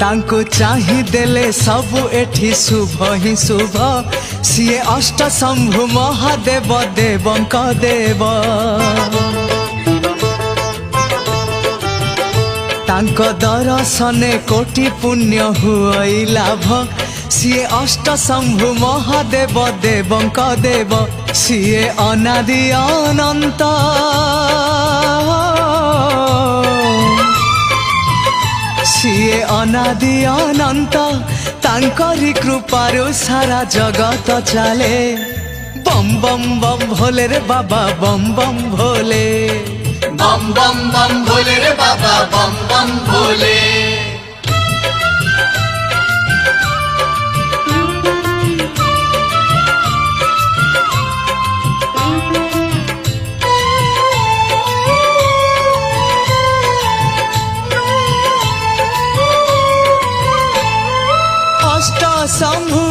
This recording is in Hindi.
तांको चाहि देले सबु एठी शुभ ही शुभ सिए अष्ट शंभु महादेव देवंक देव तांको दर्शने कोटि पुण्य हुई लाभ सिए अष्ट शंभु महादेव देवंक देव सिए अनादि अनंत सिए अनादि अनंत तांकरी कृपारु सारा जगत चले बम बम बम भोले रे बाबा बम बम भोले बम बम बम भोले रे बाबा बम बम भोले। अष्ट शंभु